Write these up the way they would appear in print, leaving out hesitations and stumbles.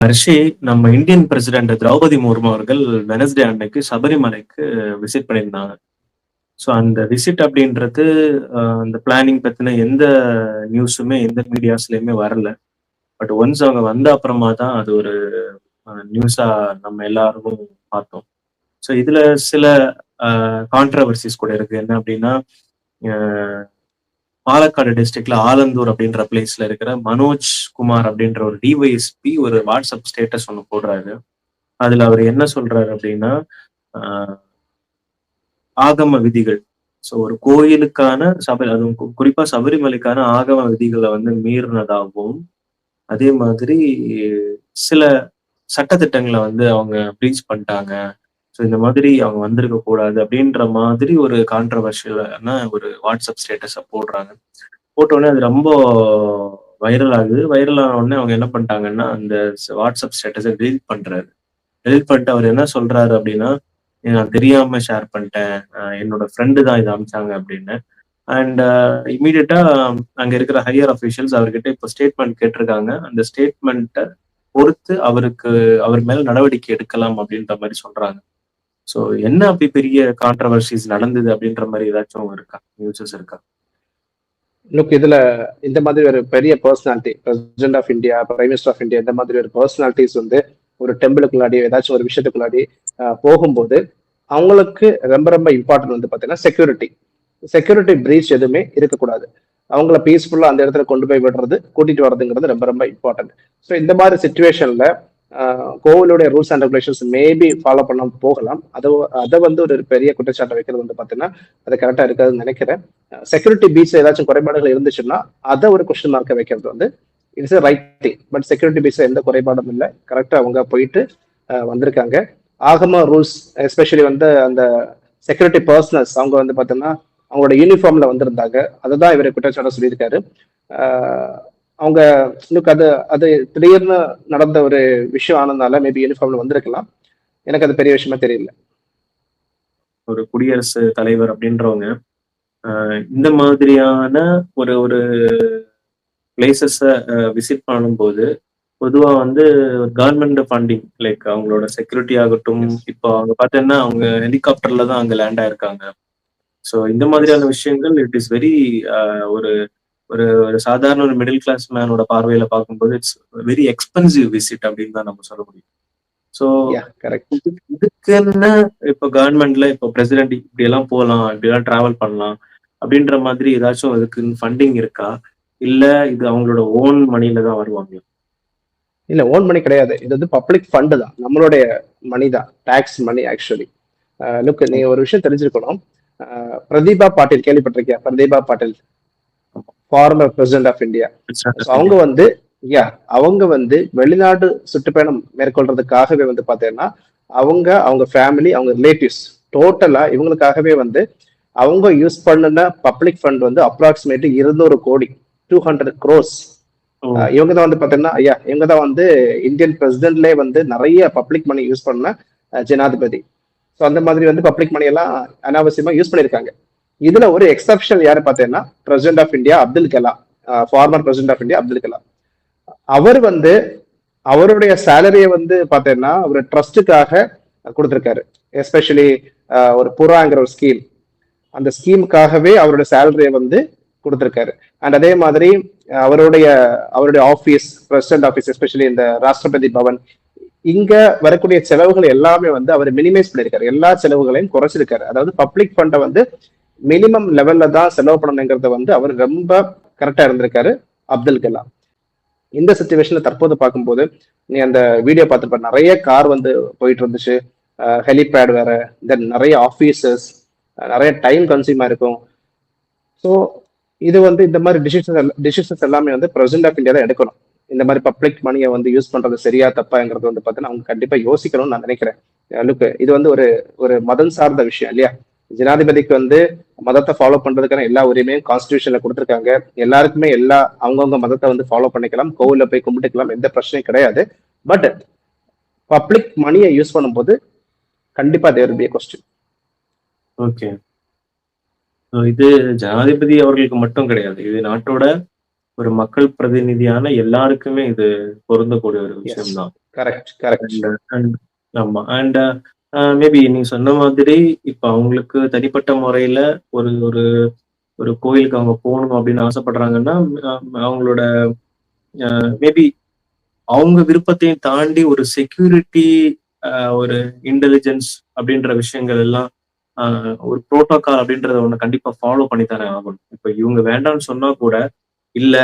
ஹர்ஷி, நம்ம Indian president Draupadi Murmu அவர்கள் Wednesday அன்னைக்கு சபரிமலைக்கு விசிட் பண்ணியிருந்தாங்க. ஸோ அந்த விசிட் அப்படின்றது அந்த பிளானிங் பத்தின எந்த நியூஸுமே எந்த மீடியாஸ்லயுமே வரல. பட் ஒன்ஸ் அவங்க வந்த அப்புறமா தான் அது ஒரு நியூஸா நம்ம எல்லாரும் பார்த்தோம். ஸோ இதுல சில கான்ட்ரவர்சிஸ் கூட இருக்கு. என்ன அப்படின்னா, அஹ், பாலக்காடு டிஸ்ட்ரிக்ட்ல ஆலந்தூர் அப்படின்ற பிளேஸ்ல இருக்கிற மனோஜ் குமார் அப்படின்ற ஒரு டிஒய்எஸ்பி ஒரு வாட்ஸ்அப் ஸ்டேட்டஸ் ஒன்று போடுறாரு. அதுல அவர் என்ன சொல்றாரு அப்படின்னா, ஆஹ் ஆகம விதிகள். ஸோ ஒரு கோயிலுக்கான அதுவும் குறிப்பா சபரிமலைக்கான ஆகம விதிகளை வந்து மீறினதாகவும், அதே மாதிரி சில சட்டதிட்டங்களை வந்து அவங்க ப்ரீச் பண்ணிட்டாங்க. ஸோ இந்த மாதிரி அவங்க வந்திருக்க கூடாது அப்படின்ற மாதிரி ஒரு கான்ட்ரவர்ஷியலான ஒரு வாட்ஸ்அப் ஸ்டேட்டஸை போடுறாங்க. போட்ட உடனே அது ரொம்ப வைரல் ஆகுது. வைரல் ஆன உடனே அவங்க என்ன பண்ணிட்டாங்கன்னா, அந்த வாட்ஸ்அப் ஸ்டேட்டஸை டெலீட் பண்றாரு. டெலீட் பண்ணிட்டு அவர் என்ன சொல்றாரு அப்படின்னா, நான் தெரியாம ஷேர் பண்ணிட்டேன். என்னோட ஃப்ரெண்டு தான் இதை அனுப்பிச்சாங்க அப்படின்னு. அண்ட் இமீடியட்டா அங்க இருக்கிற ஹையர் அஃபிஷியல்ஸ் அவர்கிட்ட இப்போ ஸ்டேட்மெண்ட் கேட்டிருக்காங்க. அந்த ஸ்டேட்மெண்ட்டை பொறுத்து அவர் மேல நடவடிக்கை எடுக்கலாம் அப்படின்ற மாதிரி சொல்றாங்க. ஸோ என்ன அப்படி பெரிய கான்ட்ரவர்சிஸ் நடந்தது அப்படின்ற மாதிரி ஏதாச்சும் இருக்கா? நியூஸஸ் இருக்கா? லுக், இதுல இந்த மாதிரி ஒரு பெரிய personality, president of India, prime minister of India, இந்த மாதிரி ஒரு பர்சனாலிட்டிஸ் வந்து ஒரு டெம்பிளுக்குள்ளாடி ஏதாச்சும் ஒரு விஷயத்துக்குள்ளாடி போகும்போது அவங்களுக்கு ரொம்ப ரொம்ப இம்பார்ட்டன்ட் வந்து பாத்தீங்கன்னா செக்யூரிட்டி பிரீச் எதுவுமே இருக்கக்கூடாது. அவங்கள பீஸ்ஃபுல்லா அந்த இடத்துல கொண்டு போய் விடுறது, கூட்டிட்டு வர்றதுங்கிறது ரொம்ப ரொம்ப இம்பார்ட்டன்ட். ஸோ இந்த மாதிரி சுச்சுவேஷன்ல கோவிலுடைய rules and regulations maybe follow பண்ண போகலாம். அதை வந்து ஒரு பெரிய குற்றச்சாட்டை வைக்கிறது வந்து பாத்தீங்கன்னா அது கரெக்டா இருக்காதுன்னு நினைக்கிறேன். செக்யூரிட்டி பீச் ஏதாச்சும் குறைபாடுகள் இருந்துச்சுன்னா அதை ஒரு கொஸ்டின் மார்க்கை வைக்கிறது வந்து it's right thing. But security பீச்ல எந்த குறைபாடும் இல்லை, கரெக்டா அவங்க போயிட்டு வந்திருக்காங்க. ஆகமா ரூல்ஸ் எஸ்பெஷலி வந்து அந்த செக்யூரிட்டி பர்சனல்ஸ் அவங்க வந்து பாத்தீங்கன்னா அவங்களோட யூனிஃபார்ம்ல வந்திருந்தாங்க. அதுதான் இவர் குற்றச்சாட்டை சொல்லியிருக்காரு. அவங்க அது அது திடீர்னு நடந்த ஒரு விஷயம் ஆனதுனால மேபி யூனிஃபார்ம்ல வந்திருக்கலாம். எனக்கு அது பெரிய விஷயமா தெரியல. ஒரு குடியரசு தலைவர் அப்படின்றவங்க இந்த மாதிரியான ஒரு ஒரு பிளேசஸை விசிட் பண்ணும்போது பொதுவா வந்து கவர்மெண்ட் ஃபண்டிங் லைக் அவங்களோட செக்யூரிட்டி ஆகட்டும், இப்போ அவங்க பார்த்தீங்கன்னா அவங்க ஹெலிகாப்டர்ல தான் அங்க லேண்ட் ஆயிருக்காங்க. ஸோ இந்த மாதிரியான விஷயங்கள் இட் இஸ் வெரி ஒரு ஒரு ஒரு சாதாரண ஒரு மிடில் கிளாஸ் மேனோட பார்வையில பார்க்கும்போது இட்ஸ் வெரி எக்ஸ்பென்சிவ் விசிட் அப்படின்னு தான் நம்ம சொல்ல முடியும். ஸோ இதுக்குன்னு இப்போ கவர்மெண்ட்ல இப்போ பிரசிடென்ட் இப்படி எல்லாம் போகலாம், இப்படி எல்லாம் டிராவல் பண்ணலாம் அப்படின்ற மாதிரி ஏதாச்சும் அதுக்கு ஃபண்டிங் இருக்கா, இல்ல இது அவங்களோட ஓன் மணில தான் வருவாங்க? இல்ல, ஓன் மணி கிடையாது. இது வந்து பப்ளிக் ஃபண்ட் தான், நம்மளுடைய மணி தான், டாக்ஸ் மணி ஆக்சுவலி. லுக், நீ ஒரு விஷயம் தெரிஞ்சிருக்கணும். பிரதீபா பாட்டீல் கேள்விப்பட்டிருக்கியா? Pratibha Patil, former president of India. அவங்க வந்து வெளிநாடு சுற்றுப்பயணம் மேற்கொள்றதுக்காகவே வந்து பாத்தீங்கன்னா அவங்க ஃபேமிலி, அவங்க ரிலேட்டிவ்ஸ் டோட்டலா இவங்களுக்காகவே வந்து அவங்க யூஸ் பண்ணின பப்ளிக் ஃபண்ட் வந்து அப்ராக்சிமேட்லி 200 கோடி, 200 crores. இவங்க தான் வந்து பாத்தீங்கன்னா இவங்க தான் வந்து இந்தியன் பிரசிடென்ட்லேயே வந்து நிறைய பப்ளிக் மணி யூஸ் பண்ண ஜனாதிபதி. ஸோ அந்த மாதிரி வந்து பப்ளிக் மணி எல்லாம் அனாவசியமா யூஸ் பண்ணியிருக்காங்க. இதுல ஒரு எக்ஸப்ஷன் யாரு பாத்தீங்கன்னா president of India Abdul Kalam, former president of India Abdul Kalam. அவர் வந்து அவருடைய சேலரியை வந்து பாத்தீங்கன்னா ஒரு ட்ரஸ்டுக்காக கொடுத்திருக்காரு. எஸ்பெஷலி ஒரு புறாங்கிற ஒரு ஸ்கீம், அந்த ஸ்கீமுக்காகவே அவருடைய சேலரியை வந்து கொடுத்திருக்காரு. அண்ட் அதே மாதிரி அவருடைய ஆபீஸ், பிரசிடென்ட் ஆபீஸ், எஸ்பெஷலி இந்த ராஷ்டிரபதி பவன், இங்க வரக்கூடிய செலவுகள் எல்லாமே வந்து அவர் மினிமைஸ் பண்ணிருக்காரு. எல்லா செலவுகளையும் குறைச்சிருக்காரு. அதாவது பப்ளிக் ஃபண்டை வந்து மினிமம் லெவல்ல தான் செலவு பண்ணணுங்கிறத வந்து அவர் ரொம்ப கரெக்டா இருந்திருக்காரு அப்துல் கலாம். இந்த சுச்சுவேஷன்ல தற்போது பார்க்கும்போது நீ அந்த வீடியோ பார்த்துருப்ப, நிறைய கார் வந்து போயிட்டு இருந்துச்சு, ஹெலிபேட் வேற, தென் நிறைய ஆபீசஸ், நிறைய டைம் கன்சியூமா இருக்கும். ஸோ இது வந்து இந்த மாதிரி டிசிஷன்ஸ் எல்லாமே வந்து பிரசிடென்ட் ஆஃப் இந்தியா தான் எடுக்கணும். இந்த மாதிரி பப்ளிக் மணியை வந்து யூஸ் பண்றது சரியா தப்பாங்கிறது வந்து பார்த்தீங்கன்னா அவங்க கண்டிப்பா யோசிக்கணும்னு நான் நினைக்கிறேன். லுக், இது வந்து ஒரு மதம் சார்ந்த விஷயம் இல்லையா? ஜனாதிபதிக்கு வந்து மதத்தை ஃபாலோ பண்றதுக்கான எல்லா உரிமையும் கான்ஸ்டிடியூஷன்ல கொடுத்துருக்காங்க. எல்லாருக்குமே அவங்கவுங்க மதத்தை வந்து ஃபாலோ பண்ணிக்கலாம், கோவில்ல போய் கும்பிட்டுக்கலாம், எந்த பிரச்சனையும் கிடையாது. பட் பப்ளிக் மணியை யூஸ் பண்ணும்போது கண்டிப்பா there will be a question. Okay, இது ஜனாதிபதி அவர்களுக்கு மட்டும் கிடையாது, இது நாட்டோட ஒரு மக்கள் பிரதிநிதியான எல்லாருக்குமே இது பொருந்தக்கூடிய ஒரு விஷயம் தான். Correct correct. அண்ட் ஆமா. அண்ட் மேபி நீங்க சொன்ன மாதிரி இப்ப அவங்களுக்கு தனிப்பட்ட முறையில ஒரு ஒரு ஒரு கோயிலுக்கு அவங்க போகணும் அப்படின்னு ஆசைப்படுறாங்கன்னா, அவங்களோட மேபி அவங்க விருப்பத்தையும் தாண்டி ஒரு செக்யூரிட்டி, ஒரு இன்டெலிஜென்ஸ் அப்படின்ற விஷயங்கள் எல்லாம், ஒரு புரோட்டோகால் அப்படின்றத ஒண்ணு கண்டிப்பா ஃபாலோ பண்ணி தானே ஆகணும். இப்ப இவங்க வேண்டாம்னு சொன்னா கூட, இல்ல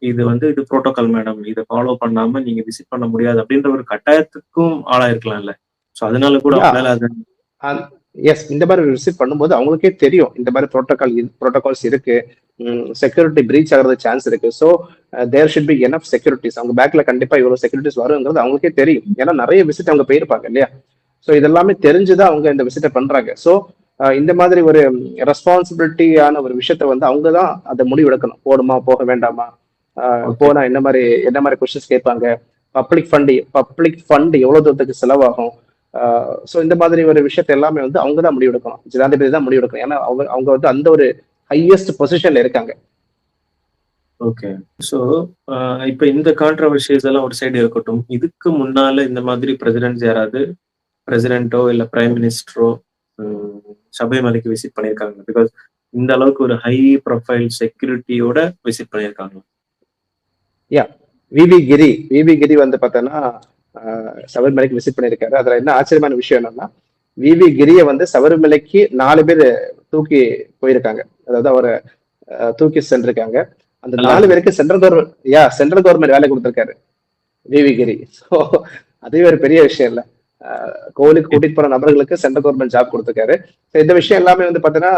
இது இது புரோட்டோகால் மேடம். இத ஃபாலோ பண்ணாம நீங்க விசிட் பண்ண முடியாது அப்படின்ற ஒரு கட்டாயத்துக்கும் ஆளாயிருக்கலாம்ல. சோ அதனால கூட யா அவங்களால அத எஸ், இந்த மாதிரி விசிட் பண்ணும்போது அவங்களுக்கே தெரியும் இந்த மாதிரி ப்ரோட்டோகால்ஸ் இருக்கு, செக்யூரிட்டி பிரீச் ஆகிறது சான்ஸ் இருக்கு. So there should be enough securities. அவங்க பேக்ல கண்டிப்பா இவ்வளவு செக்யூரிட்டிஸ் வருங்கிறது அவங்களுக்கே தெரியும். ஏன்னா நிறைய விசிட் அவங்க போயிருப்பாங்க இல்லையா. ஸோ இதெல்லாமே தெரிஞ்சுதான் அவங்க இந்த விசிட்டை பண்றாங்க. ஸோ இந்த மாதிரி ஒரு ரெஸ்பான்சிபிலிட்டியான ஒரு விஷயத்த அவங்க தான் அதை முடிவு எடுக்கணும். போடுமா போக வேண்டாமா, ஓகே. போனா என்ன மாதிரி கொஸ்டின்ஸ் கேட்பாங்க, பப்ளிக் ஃபண்ட் எவ்வளவு தூரத்துக்கு செலவாகும். ஸோ இந்த மாதிரி ஒரு விஷயத்த எல்லாமே அவங்க தான் முடிவெடுக்கணும். ஜனாதிபதி தான் முடிவெடுக்கணும். ஏன்னா அவங்க அவங்க அந்த ஒரு ஹையஸ்ட் பொசிஷன்ல இருக்காங்க. ஓகே. ஸோ இப்ப இந்த கான்ட்ரோவர்ஷிஸ் எல்லாம் ஒரு சைடு இருக்கட்டும். இதுக்கு முன்னால இந்த மாதிரி பிரசிடென்ட்ஸ் யாராவது பிரசிடென்ட்டோ இல்ல பிரைம் மினிஸ்டரோ சபரிமலைக்கு விசிட் பண்ணியிருக்காங்க? பிகாஸ் இந்த அளவுக்கு ஒரு ஹை ப்ரொஃபைல் செக்யூரிட்டியோட விசிட் பண்ணியிருக்காங்க. யா விவி கிரி பார்த்தோன்னா சபரிமலைக்கு விசிட் பண்ணியிருக்காரு. அதுல என்ன ஆச்சரியமான விஷயம் என்னன்னா, விவி கிரிய சபரிமலைக்கு 4 பேர் தூக்கி போயிருக்காங்க. அதாவது அவரை தூக்கி சென்றிருக்காங்க. அந்த 4 பேருக்கு சென்ட்ரல் கவர்மெண்ட் வேலை கொடுத்திருக்காரு விவி கிரி. ஸோ அதுவே ஒரு பெரிய விஷயம் இல்ல. கோவிலுக்கு கூட்டிட்டு போற நபர்களுக்கு சென்ட்ரல் கவர்மெண்ட் ஜாப் கொடுத்திருக்காரு. இந்த விஷயம் எல்லாமே பாத்தீங்கன்னா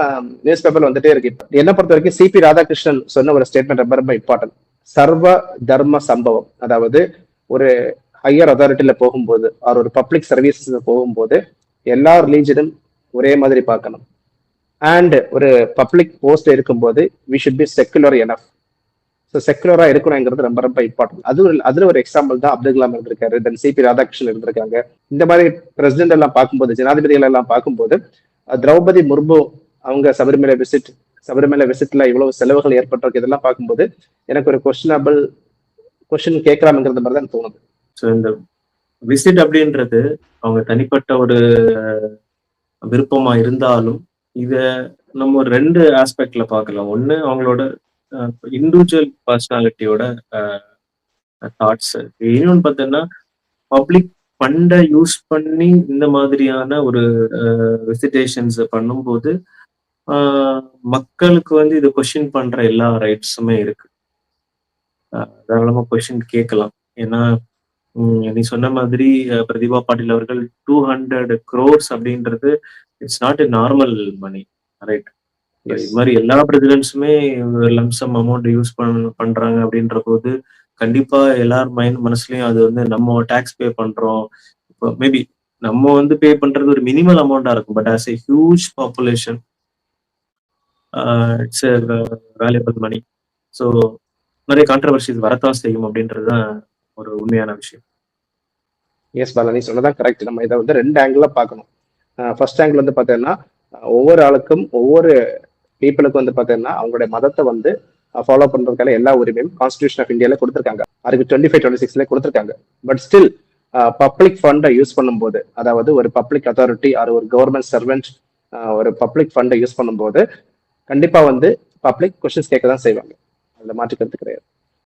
நியூஸ் பேப்பர்ல வந்துட்டே இருக்கு. என்ன பொறுத்த வரைக்கும் சிபி ராதாகிருஷ்ணன் சொன்ன ஒரு ஸ்டேட்மெண்ட் ரொம்ப ரொம்ப இம்பார்ட்டன்ட். சர்வ தர்ம சம்பவம். அதாவது ஒரு ஹையர் அத்தாரிட்டியில போகும்போது ஒரு பப்ளிக் சர்வீசஸ் போகும்போது எல்லா ரிலீஜனும் ஒரே மாதிரி பார்க்கணும். அண்ட் ஒரு பப்ளிக் போஸ்ட் இருக்கும்போது we should be secular enough. So செக்குலரா இருக்கணுங்கிறது ரொம்ப ரொம்ப இம்பார்ட்டன்ட். அதுல ஒரு எக்ஸாம்பிள் தான் அப்துல் கலாம் இருந்திருக்காரு, தென் சிபி ராதாகிருஷ்ணன் இருந்திருக்காங்க. இந்த மாதிரி பிரசிடென்ட் எல்லாம் பார்க்கும்போது, ஜனாதிபதிகள் எல்லாம் பார்க்கும்போது, திரௌபதி முர்மு அவங்க சபரிமலை விசிட்ல இவ்வளவு செலவுகள் ஏற்பட்டிருக்கு, இதெல்லாம் பார்க்கும்போது எனக்கு ஒரு கொஸ்டின் கேட்கலாம்ங்கிறது மாதிரி தான் தோணுது. ஸோ இந்த விசிட் அப்படின்றது அவங்க தனிப்பட்ட ஒரு விருப்பமா இருந்தாலும், இத நம்ம 2 ஆஸ்பெக்ட்ல பார்க்கலாம். ஒண்ணு அவங்களோட இண்டிவிஜுவல் பர்சனாலிட்டியோட தாட்ஸ். இன்னொன்னு பார்த்தீங்கன்னா, பப்ளிக் ஃபண்ட யூஸ் பண்ணி இந்த மாதிரியான ஒரு விசிட்டேஷன்ஸ் பண்ணும்போது, மக்களுக்கு இத கொஸ்டின் பண்ற எல்லா ரைட்ஸுமே இருக்கு. தாராளமா கொஸ்டின் கேட்கலாம். ஏன்னா நீ சொன்ன மாதிரி பிரதிபா பாட்டீல் அவர்கள் 200 crores அப்படின்றது it's not a normal money, right? இது மாதிரி எல்லா பிரசிடென்ட்ஸுமே லம்சம் அமௌண்ட் யூஸ் பண்றாங்க அப்படின்ற போது கண்டிப்பா எல்லார் மனசுலயும் அது நம்ம டாக்ஸ் பே பண்றோம். இப்போ மேபி நம்ம பே பண்றது ஒரு மினிமல் அமௌண்டா இருக்கும். But as a huge population it's a valuable money. So நிறைய கான்ட்ரவர்சிஸ் வரத்தான் செய்யும் அப்படின்றதுதான் ஒரு உண்மையான விஷயம். எஸ் பாலா, நீ சொன்னதான் கரெக்ட். நம்ம இதை 2 ஆங்கிள் பார்க்கணும். ஃபர்ஸ்ட் ஆங்கிள் பார்த்தீங்கன்னா, ஒவ்வொரு ஆளுக்கும் ஒவ்வொரு பீப்புளுக்கு பார்த்தீங்கன்னா அவங்களுடைய மதத்தை ஃபாலோ பண்றதுக்கான எல்லா உரிமையும் கான்ஸ்டிடியூஷன் ஆஃப் இந்தியால கொடுத்திருக்காங்க. அதுக்கு 25-26 கொடுத்திருக்காங்க. பட் ஸ்டில் பப்ளிக் ஃபண்டை யூஸ் பண்ணும்போது, அதாவது ஒரு பப்ளிக் அத்தாரிட்டி ஒரு கவர்மெண்ட் சர்வெண்ட் ஒரு பப்ளிக் ஃபண்டை யூஸ் பண்ணும்போது கண்டிப்பா பப்ளிக் கொஸ்டின்ஸ் கேட்க தான் செய்வாங்க. அதுல மாற்றுக்கிறது கிடையாது.